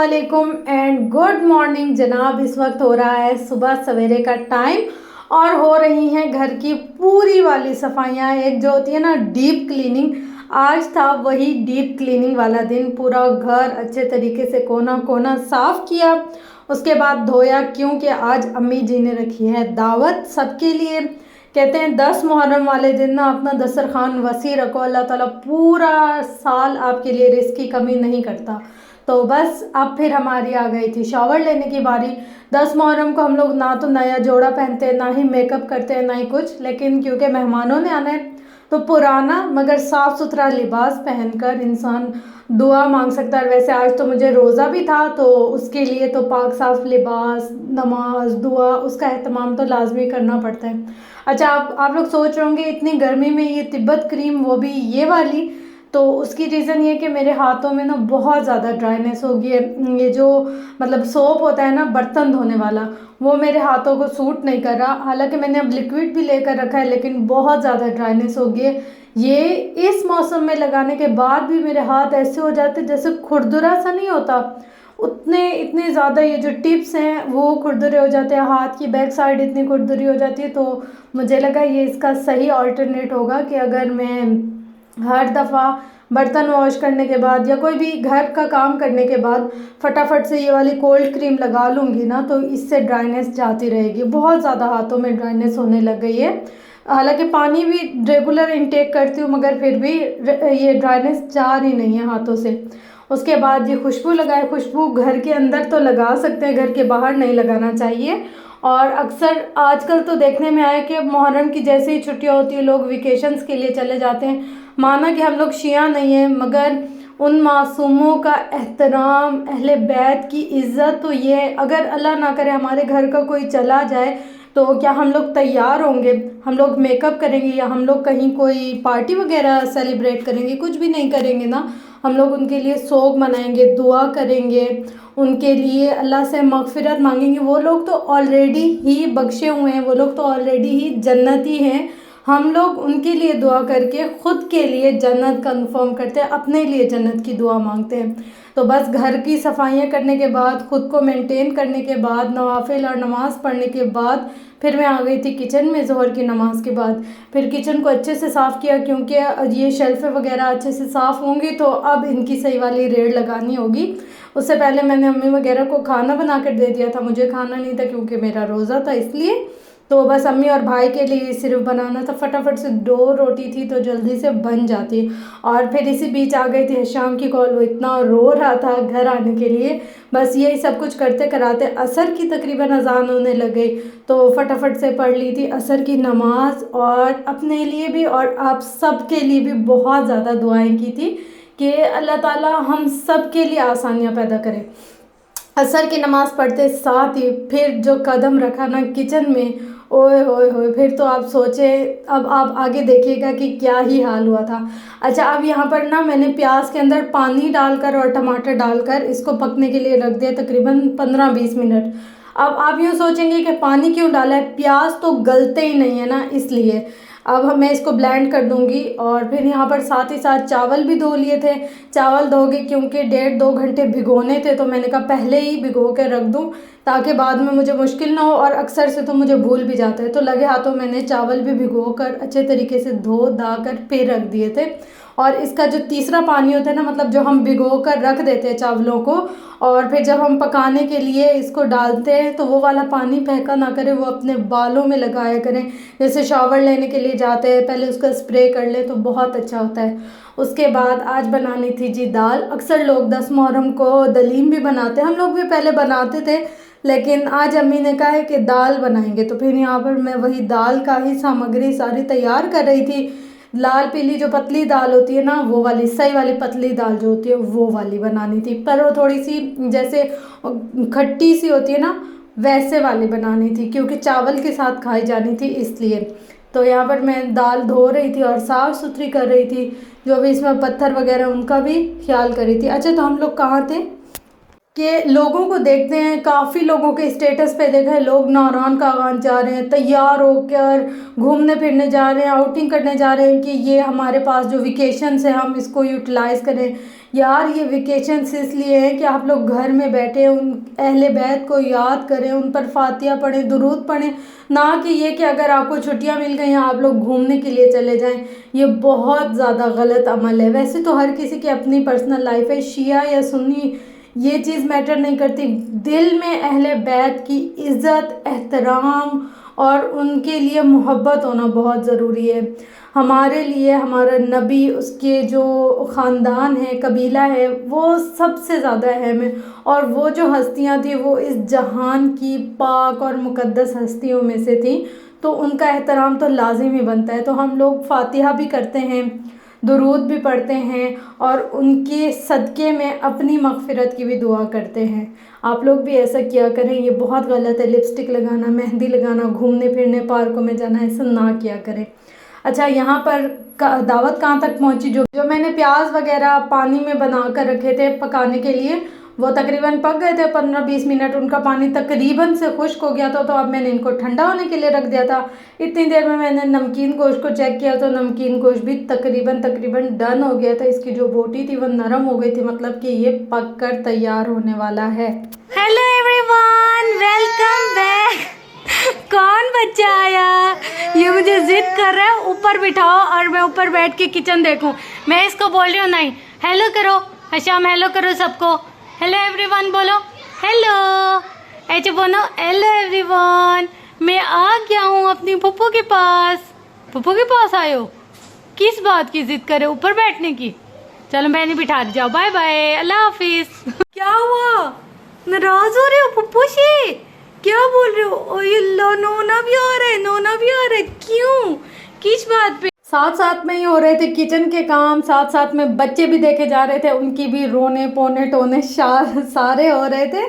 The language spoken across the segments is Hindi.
वालेकुम एंड गुड मॉर्निंग जनाब। इस वक्त हो रहा है सुबह सवेरे का टाइम और हो रही हैं घर की पूरी वाली सफाइयाँ। एक जो होती है ना डीप क्लीनिंग, आज था वही डीप क्लीनिंग वाला दिन। पूरा घर अच्छे तरीके से कोना कोना साफ़ किया, उसके बाद धोया, क्योंकि आज अम्मी जी ने रखी है दावत सबके लिए। कहते हैं 10 मुहर्रम वाले दिन ना अपना दस्तरखान वसी रखो, अल्लाह ताला पूरा साल आपके लिए रिस्क की कमी नहीं करता। तो बस अब फिर हमारी आ गई थी शॉवर लेने की बारी। 10 मुहर्रम को हम लोग ना तो नया जोड़ा पहनते हैं, ना ही मेकअप करते हैं, ना ही कुछ, लेकिन क्योंकि मेहमानों ने आना है तो पुराना मगर साफ़ सुथरा लिबास पहनकर इंसान दुआ मांग सकता है। वैसे आज तो मुझे रोज़ा भी था, तो उसके लिए तो पाक साफ़ लिबास, नमाज, दुआ, उसका एहतमाम तो लाजमी करना पड़ता है। अच्छा, आप लोग सोच रहे होंगे इतनी गर्मी में ये तिब्बत क्रीम, वो भी ये वाली। तो उसकी रीज़न ये कि मेरे हाथों में ना बहुत ज़्यादा ड्राइनेस हो गई है। ये जो मतलब सोप होता है ना बर्तन धोने वाला, वो मेरे हाथों को सूट नहीं कर रहा। हालांकि मैंने अब लिक्विड भी लेकर रखा है, लेकिन बहुत ज़्यादा ड्राइनेस हो गई है। ये इस मौसम में लगाने के बाद भी मेरे हाथ ऐसे हो जाते जैसे खुरदुरा सा नहीं होता, इतने ज़्यादा ये जो टिप्स हैं वो खुरदुरे हो जाते हैं, हाथ की बैक साइड इतनी खुरदुरी हो जाती है। तो मुझे लगा ये इसका सही ऑल्टरनेट होगा कि अगर मैं हर दफ़ा बर्तन वॉश करने के बाद या कोई भी घर का काम करने के बाद फटाफट से ये वाली कोल्ड क्रीम लगा लूँगी ना, तो इससे ड्राइनेस जाती रहेगी। बहुत ज़्यादा हाथों में ड्राइनेस होने लग गई है। हालांकि पानी भी रेगुलर इंटेक करती हूँ, मगर फिर भी ये ड्राइनेस जा रही नहीं है हाथों से। उसके बाद ये खुशबू लगाए, खुशबू घर के अंदर तो लगा सकते हैं, घर के बाहर नहीं लगाना चाहिए। और अक्सर आजकल तो देखने में आया कि मुहर्रम की जैसे ही छुट्टियां होती है लोग वेकेशंस के लिए चले जाते हैं। माना कि हम लोग शिया नहीं हैं, मगर उन मासूमों का एहतराम, अहले बैत की इज़्ज़त, तो ये अगर अल्लाह ना करे हमारे घर का कोई चला जाए तो क्या हम लोग तैयार होंगे? हम लोग मेकअप करेंगे या हम लोग कहीं कोई पार्टी वगैरह सेलिब्रेट करेंगे? कुछ भी नहीं करेंगे ना। हम लोग उनके लिए सोग मनाएंगे, दुआ करेंगे, उनके लिए अल्लाह से मग़फ़िरत मांगेंगे। वो लोग तो ऑलरेडी ही बख्शे हुए हैं, वो लोग तो ऑलरेडी ही जन्नती हैं। हम लोग उनके लिए दुआ करके ख़ुद के लिए जन्नत कंफर्म करते हैं, अपने लिए जन्नत की दुआ मांगते हैं। तो बस घर की सफाइयाँ करने के बाद, ख़ुद को मेंटेन करने के बाद, नवाफिल और नमाज़ पढ़ने के बाद फिर मैं आ गई थी किचन में। ज़ोहर की नमाज़ के बाद फिर किचन को अच्छे से साफ़ किया, क्योंकि ये शेल्फ़ें वगैरह अच्छे से साफ़ होंगी तो अब इनकी सही वाली रेड़ लगानी होगी। उससे पहले मैंने अम्मी वगैरह को खाना बना कर दे दिया था, मुझे खाना नहीं था क्योंकि मेरा रोज़ा था, इसलिए। तो बस अम्मी और भाई के लिए सिर्फ बनाना था। फटाफट से 2 रोटी थी तो जल्दी से बन जाती। और फिर इसी बीच आ गई थी शाम की कॉल, वो इतना रो रहा था घर आने के लिए। बस यही सब कुछ करते कराते असर की तकरीबन अजान होने लग गई, तो फटाफट से पढ़ ली थी असर की नमाज। और अपने लिए भी और आप सब के लिए भी बहुत ज़्यादा दुआएं की थी कि अल्लाह ताला हम सब के लिए आसानियाँ पैदा करे। असर की नमाज़ पढ़ते साथ ही फिर जो कदम रखा ना किचन में, ओए होए होए, फिर तो आप सोचे, अब आप आगे देखिएगा कि क्या ही हाल हुआ था। अच्छा, अब यहाँ पर ना मैंने प्याज के अंदर पानी डालकर और टमाटर डालकर इसको पकने के लिए रख दिया तकरीबन 15-20 मिनट। अब आप यूँ सोचेंगे कि पानी क्यों डाला है, प्याज तो गलते ही नहीं है ना, इसलिए। अब मैं इसको ब्लेंड कर दूंगी। और फिर यहाँ पर साथ ही साथ चावल भी धो लिए थे। चावल धोगे क्योंकि 1.5-2 घंटे भिगोने थे, तो मैंने कहा पहले ही भिगो के रख दूँ ताकि बाद में मुझे मुश्किल ना हो। और अक्सर से तो मुझे भूल भी जाते हैं, तो लगे हाथों मैंने चावल भी भिगो कर अच्छे तरीके से धो धा कर फिर रख दिए थे। और इसका जो तीसरा पानी होता है ना, मतलब जो हम भिगो कर रख देते हैं चावलों को, और फिर जब हम पकाने के लिए इसको डालते हैं तो वो वाला पानी फेंका ना करें, वो अपने बालों में लगाया करें। जैसे शावर लेने के लिए जाते हैं पहले उसका स्प्रे कर ले तो बहुत अच्छा होता है। उसके बाद आज बनानी थी जी दाल। अक्सर लोग 10 मुहर्रम को दलीम भी बनाते हैं, हम लोग भी पहले बनाते थे, लेकिन आज अम्मी ने कहा है कि दाल बनाएंगे। तो फिर यहाँ पर मैं वही दाल का ही सामग्री सारी तैयार कर रही थी। लाल पीली जो पतली दाल होती है ना, वो वाली सही वाली पतली दाल जो होती है वो वाली बनानी थी, पर वो थोड़ी सी जैसे खट्टी सी होती है ना, वैसे वाली बनानी थी, क्योंकि चावल के साथ खाई जानी थी, इसलिए। तो यहाँ पर मैं दाल धो रही थी और साफ़ सुथरी कर रही थी, जो भी इसमें पत्थर वगैरह उनका भी ख्याल कर रही थी। अच्छा, तो हम लोग कहाँ थे? कि लोगों को देखते हैं, काफ़ी लोगों के स्टेटस पे देखा है, लोग नारान कागान जा रहे हैं, तैयार होकर घूमने फिरने जा रहे हैं, आउटिंग करने जा रहे हैं कि ये हमारे पास जो वेकेशंस है हम इसको यूटिलाइज़ करें। यार ये वेकेशंस इसलिए हैं कि आप लोग घर में बैठे उन अहले बैत को याद करें, उन पर फातिहा पढ़ें, दुरूद पढ़ें, ना कि ये कि अगर आपको छुट्टियां मिल गई हैं आप लोग घूमने के लिए चले जाएं। ये बहुत ज़्यादा गलत अमल है। वैसे तो हर किसी की अपनी पर्सनल लाइफ है, शिया या सुन्नी ये चीज़ मैटर नहीं करती। दिल में अहले बैत की इज़्ज़त, एहतराम और उनके लिए मोहब्बत होना बहुत ज़रूरी है। हमारे लिए हमारा नबी, उसके जो ख़ानदान है, कबीला है, वो सबसे ज़्यादा अहम है। और वो जो हस्तियाँ थी वो इस जहान की पाक और मुक़द्दस हस्तियों में से थी, तो उनका एहतराम तो लाजिम ही बनता है। तो हम लोग फातिहा भी करते हैं, दुरूद भी पढ़ते हैं और उनके सदक़े में अपनी मग़फ़िरत की भी दुआ करते हैं। आप लोग भी ऐसा किया करें। ये बहुत गलत है, लिपस्टिक लगाना, मेहंदी लगाना, घूमने फिरने पार्कों में जाना, ऐसा ना किया करें। अच्छा, यहाँ पर दावत कहाँ तक पहुँची? जो मैंने प्याज वगैरह पानी में बना कर रखे थे पकाने के लिए, वो तकरीबन पक गए थे 15-20 मिनट, उनका पानी तकरीबन से खुश्क हो गया था। तो अब मैंने इनको ठंडा होने के लिए रख दिया था। इतनी देर में मैंने नमकीन गोश्त को चेक किया तो नमकीन गोश्त भी तकरीबन डन हो गया था। इसकी जो बोटी थी वो नरम हो गई थी, मतलब कि ये पक कर तैयार होने वाला है। Hello everyone, welcome back. कौन बच्चा आया? ये मुझे जिद कर रहा है ऊपर बिठाओ और मैं ऊपर बैठ के किचन देखूं। मैं इसको बोल रही हूँ नहीं, हेलो करो हशाम, हेलो करो सबको, हेलो एवरीवन बोलो, हेलो ऐसे बोलो, हेलो एवरीवन। मैं आ गया हूँ अपनी पप्पू के पास। पप्पू के पास आए हो? किस बात की जिद करे? ऊपर बैठने की? चलो मैं नहीं बिठा दी, जाओ, बाय बाय, अल्लाह हाफिज। क्या हुआ? नाराज हो रहे हो पप्पू से? क्या बोल रहे हो? ओ ये नोना भी आ रहा है, नोना भी आ रहा है, क्यों, किस बात पे? साथ साथ में ही हो रहे थे किचन के काम, साथ साथ में बच्चे भी देखे जा रहे थे, उनकी भी रोने पोने टोने सारे हो रहे थे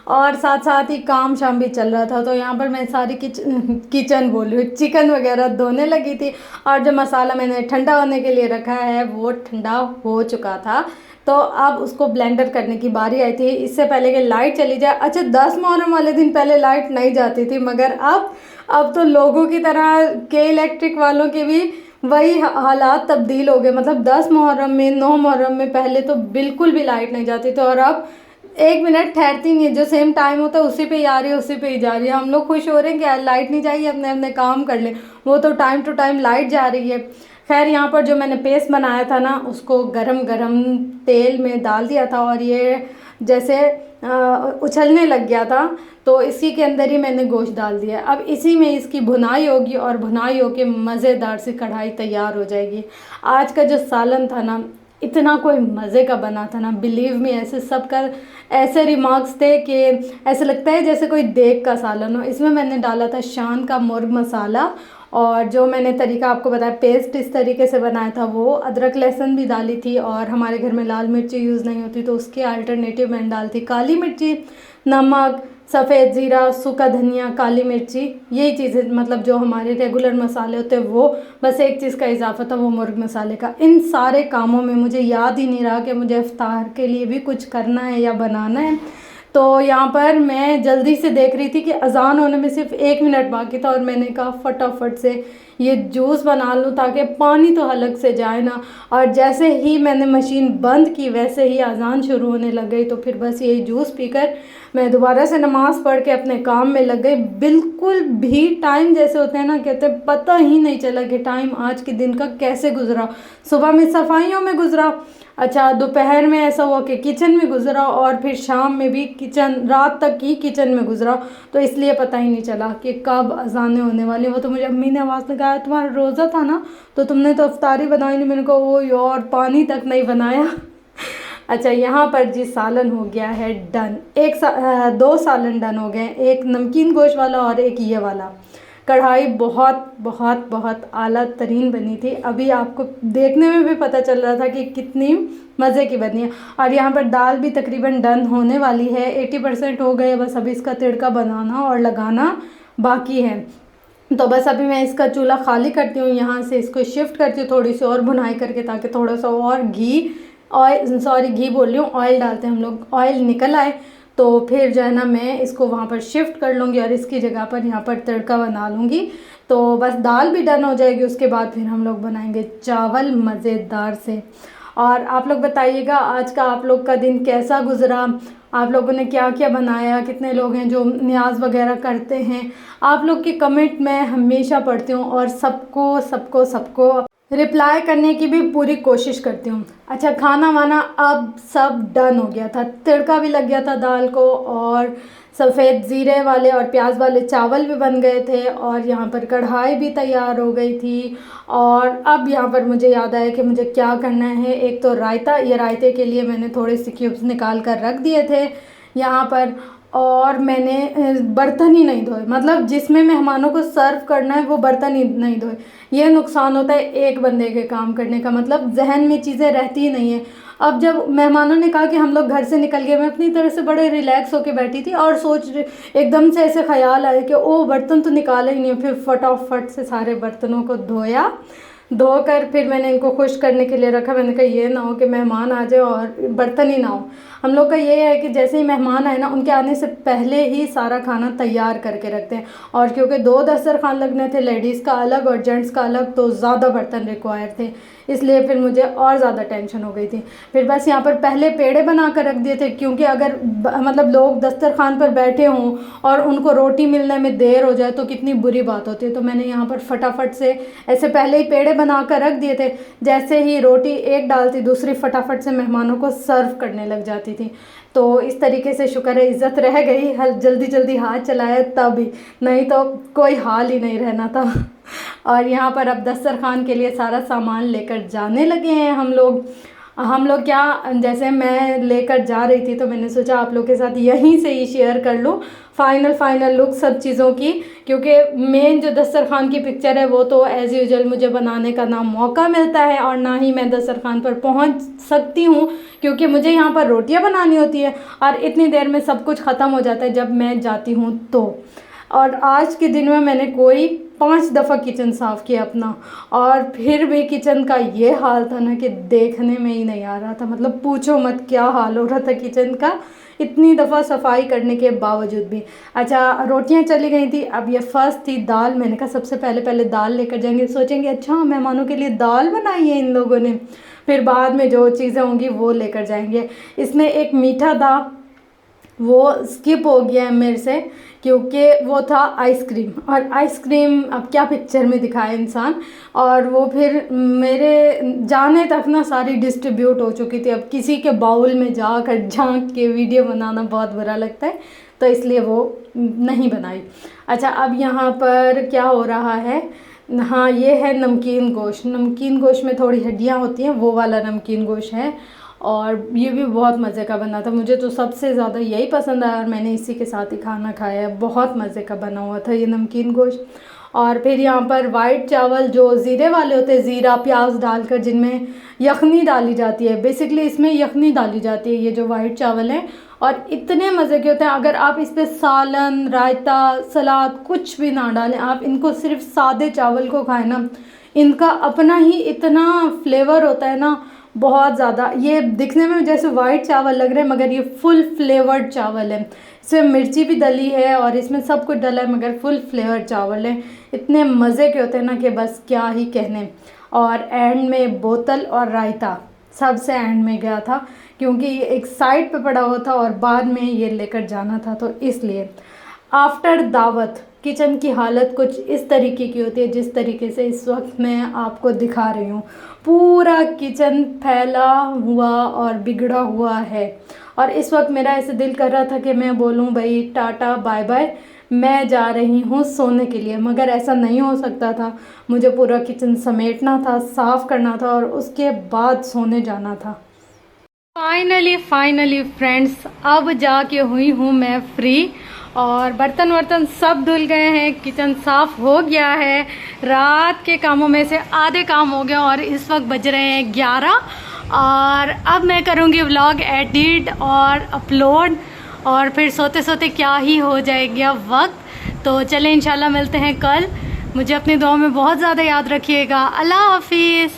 और साथ साथ ही काम शाम भी चल रहा था। तो यहाँ पर मैं सारी किचन बोल रही हूँ, चिकन वगैरह धोने लगी थी और जो मसाला मैंने ठंडा होने के लिए रखा है वो ठंडा हो चुका था। तो अब उसको ब्लेंडर करने की बारी आई थी, इससे पहले कि लाइट चली जाए। अच्छा, 10 मुहर्रम वाले दिन पहले लाइट नहीं जाती थी, मगर अब तो लोगों की तरह के इलेक्ट्रिक वालों के भी वही हालात तब्दील हो गए। मतलब 10 मुहर्रम में, 9 मुहर्रम में पहले तो बिल्कुल भी लाइट नहीं जाती थी और अब 1 मिनट ठहरती नहीं है, जो सेम टाइम होता है उसी पे ही आ रही है, उसी पे ही जा रही है। हम लोग खुश हो रहे हैं कि लाइट नहीं जाएगी, अपने अपने काम कर लें, वो तो टाइम टू टाइम लाइट जा रही है। खैर, यहाँ पर जो मैंने पेस्ट बनाया था ना, उसको गरम गरम तेल में डाल दिया था और ये जैसे उछलने लग गया था, तो इसी के अंदर ही मैंने गोश्त डाल दिया। अब इसी में इसकी भुनाई होगी और भुनाई होके मज़ेदार सी कढ़ाई तैयार हो जाएगी। आज का जो सालन था ना, इतना कोई मज़े का बना था ना, बिलीव मी, ऐसे सब का ऐसे रिमार्क्स थे कि ऐसे लगता है जैसे कोई देग का सालन हो। इसमें मैंने डाला था शान का मुर्ग मसाला और जो मैंने तरीका आपको बताया, पेस्ट इस तरीके से बनाया था, वो अदरक लहसुन भी डाली थी और हमारे घर में लाल मिर्ची यूज़ नहीं होती तो उसके अल्टरनेटिव मैंने डाली थी काली मिर्ची, नमक, सफ़ेद ज़ीरा, सूखा धनिया, काली मिर्ची, यही चीज़ें, मतलब जो हमारे रेगुलर मसाले होते हैं वो। बस एक चीज़ का इजाफा था, वो मुर्ग मसाले का। इन सारे कामों में मुझे याद ही नहीं रहा कि मुझे इफ्तार के लिए भी कुछ करना है या बनाना है। तो यहाँ पर मैं जल्दी से देख रही थी कि अज़ान होने में सिर्फ 1 मिनट बाकी था और मैंने कहा फटाफट से ये जूस बना लूँ ताकि पानी तो हलक से जाए ना। और जैसे ही मैंने मशीन बंद की वैसे ही अज़ान शुरू होने लग गई, तो फिर बस यही जूस पीकर मैं दोबारा से नमाज़ पढ़ के अपने काम में लग गई। बिल्कुल भी टाइम, जैसे होते हैं ना, कहते हैं पता ही नहीं चला कि टाइम आज के दिन का कैसे गुजरा। सुबह में सफाइयों में गुजरा, अच्छा दोपहर में ऐसा हुआ कि किचन में गुजरा और फिर शाम में भी किचन, रात तक ही किचन में गुजरा। तो इसलिए पता ही नहीं चला कि कब अज़ानें होने वाली। वो तो मुझे अम्मी ने आवाज़ लगाया, तुम्हारा रोज़ा था ना तो तुमने तो इफ्तारी बनाई नहीं। मैंने कहा वो यार, पानी तक नहीं बनाया। अच्छा, यहाँ पर जी सालन हो गया है डन। 2 सालन डन हो गए, एक नमकीन गोश्त वाला और एक ये वाला। कढ़ाई बहुत बहुत बहुत आला तरीन बनी थी। अभी आपको देखने में भी पता चल रहा था कि कितनी मज़े की बनी है। और यहाँ पर दाल भी तकरीबन डन होने वाली है, 80% हो गए, बस अभी इसका तिड़का बनाना और लगाना बाकी है। तो बस अभी मैं इसका चूल्हा खाली करती हूँ, यहाँ से इसको शिफ्ट करती हूँ थोड़ी सी और भुनाई करके, ताकि थोड़ा सा और घी बोल रही हूँ, ऑयल डालते हैं हम लोग, ऑयल निकल आए तो फिर जो है ना मैं इसको वहाँ पर शिफ्ट कर लूँगी और इसकी जगह पर यहाँ पर तड़का बना लूँगी। तो बस दाल भी डन हो जाएगी, उसके बाद फिर हम लोग बनाएंगे चावल मज़ेदार से। और आप लोग बताइएगा आज का आप लोग का दिन कैसा गुज़रा, आप लोगों ने क्या क्या बनाया, कितने लोग हैं जो न्याज़ वगैरह करते हैं। आप लोग के कमेंट मैं हमेशा पढ़ती हूँ और सबको सबको सबको रिप्लाई करने की भी पूरी कोशिश करती हूँ। अच्छा, खाना वाना अब सब डन हो गया था, तड़का भी लग गया था दाल को और सफ़ेद ज़ीरे वाले और प्याज वाले चावल भी बन गए थे और यहाँ पर कढ़ाई भी तैयार हो गई थी। और अब यहाँ पर मुझे याद आया कि मुझे क्या करना है। एक तो रायता, ये रायते के लिए मैंने थोड़े से क्यूब्स निकाल कर रख दिए थे यहाँ पर। और मैंने बर्तन ही नहीं धोए, मतलब जिसमें मेहमानों को सर्व करना है वो बर्तन ही नहीं धोए। ये नुकसान होता है एक बंदे के काम करने का, मतलब जहन में चीज़ें रहती ही नहीं है। अब जब मेहमानों ने कहा कि हम लोग घर से निकल गए, मैं अपनी तरह से बड़े रिलैक्स होके बैठी थी और एकदम से ऐसे ख्याल आया कि ओ बर्तन तो निकाले ही नहीं। फिर फटाफट से सारे बर्तनों को धोकर फिर मैंने इनको खुश करने के लिए रखा। मैंने कहा ये ना हो कि मेहमान आ जाए और बर्तन ही ना हो। हम लोग का ये है कि जैसे ही मेहमान आए ना, उनके आने से पहले ही सारा खाना तैयार करके रखते हैं। और क्योंकि 2 दस्तरखान लगने थे, लेडीज़ का अलग और जेंट्स का अलग, तो ज़्यादा बर्तन रिक्वायर थे, इसलिए फिर मुझे और ज़्यादा टेंशन हो गई थी। फिर बस यहाँ पर पहले पेड़े बना कर रख दिए थे, क्योंकि अगर मतलब लोग दस्तरखान पर बैठे हों और उनको रोटी मिलने में देर हो जाए तो कितनी बुरी बात होती है। तो मैंने यहाँ पर फटाफट से ऐसे पहले ही पेड़े बना कर रख दिए थे। जैसे ही रोटी एक डालती, दूसरी फटाफट से मेहमानों को सर्व करने लग जाती थी। तो इस तरीके से शुक्र है इज़्ज़त रह गई, हल जल्दी जल्दी हाथ चलाया तभी, नहीं तो कोई हाल ही नहीं रहना था। और यहाँ पर अब दस्तरखान के लिए सारा सामान लेकर जाने लगे हैं हम लोग क्या, जैसे मैं लेकर जा रही थी तो मैंने सोचा आप लोग के साथ यहीं से ही शेयर कर लूँ फाइनल लुक सब चीज़ों की, क्योंकि मेन जो दस्तरखान की पिक्चर है वो तो एज़ यूजुअल मुझे बनाने का ना मौका मिलता है और ना ही मैं दस्तरखान पर पहुंच सकती हूं, क्योंकि मुझे यहाँ पर रोटियां बनानी होती है और इतनी देर में सब कुछ ख़त्म हो जाता है जब मैं जाती हूँ तो। और आज के दिन में मैंने कोई 5 दफ़ा किचन साफ़ किया अपना, और फिर भी किचन का ये हाल था ना कि देखने में ही नहीं आ रहा था। मतलब पूछो मत क्या हाल हो रहा था किचन का, इतनी दफ़ा सफाई करने के बावजूद भी। अच्छा, रोटियां चली गई थी। अब ये फर्स्ट थी दाल। मैंने कहा सबसे पहले दाल लेकर जाएंगे, सोचेंगे अच्छा मेहमानों के लिए दाल बनाई है इन लोगों ने, फिर बाद में जो चीज़ें होंगी वो लेकर जाएंगे। इसमें एक मीठा था, वो स्किप हो गया है मेरे से, क्योंकि वो था आइसक्रीम। और आइसक्रीम अब क्या पिक्चर में दिखाए इंसान, और वो फिर मेरे जाने तक ना सारी डिस्ट्रीब्यूट हो चुकी थी। अब किसी के बाउल में जाकर झांक के वीडियो बनाना बहुत बुरा लगता है, तो इसलिए वो नहीं बनाई। अच्छा, अब यहाँ पर क्या हो रहा है, हाँ ये है नमकीन गोश्त। नमकीन गोश्त में थोड़ी हड्डियाँ होती हैं, वो वाला नमकीन गोश्त है, और ये भी बहुत मज़े का बना था। मुझे तो सबसे ज़्यादा यही पसंद आया और मैंने इसी के साथ ही खाना खाया है। बहुत मज़े का बना हुआ था ये नमकीन गोश्त। और फिर यहाँ पर वाइट चावल जो ज़ीरे वाले होते हैं, ज़ीरा प्याज डालकर जिनमें यखनी डाली जाती है, बेसिकली इसमें यखनी डाली जाती है ये जो वाइट चावल हैं, और इतने मज़े के होते हैं। अगर आप इस पर सालन, रायता, सलाद कुछ भी ना डालें, आप इनको सिर्फ सादे चावल को खाएं ना, इनका अपना ही इतना फ्लेवर होता है ना, बहुत ज़्यादा। ये दिखने में जैसे वाइट चावल लग रहे हैं मगर ये फुल फ्लेवर्ड चावल है। इसमें मिर्ची भी डली है और इसमें सब कुछ डला है, मगर फुल फ्लेवर्ड चावल है। इतने मज़े के होते हैं ना कि बस क्या ही कहने। और एंड में बोतल और रायता सबसे एंड में गया था, क्योंकि ये एक साइड पे पड़ा हुआ था और बाद में ये लेकर जाना था, तो इसलिए। आफ्टर दावत किचन की हालत कुछ इस तरीके की होती है जिस तरीके से इस वक्त मैं आपको दिखा रही हूँ। पूरा किचन फैला हुआ और बिगड़ा हुआ है, और इस वक्त मेरा ऐसे दिल कर रहा था कि मैं बोलूँ भाई टाटा बाय बाय, मैं जा रही हूँ सोने के लिए, मगर ऐसा नहीं हो सकता था। मुझे पूरा किचन समेटना था, साफ़ करना था और उसके बाद सोने जाना था। फाइनली फ्रेंड्स, अब जाके हुई हूँ मैं फ्री, और बर्तन वर्तन सब धुल गए हैं, किचन साफ़ हो गया है। रात के कामों में से आधे काम हो गया और इस वक्त बज रहे हैं 11, और अब मैं करूँगी व्लॉग एडिट और अपलोड, और फिर सोते सोते क्या ही हो जाएगी अब वक्त। तो चलें इंशाल्लाह मिलते हैं कल। मुझे अपनी दुआ में बहुत ज़्यादा याद रखिएगा। अल्लाह हाफिज़।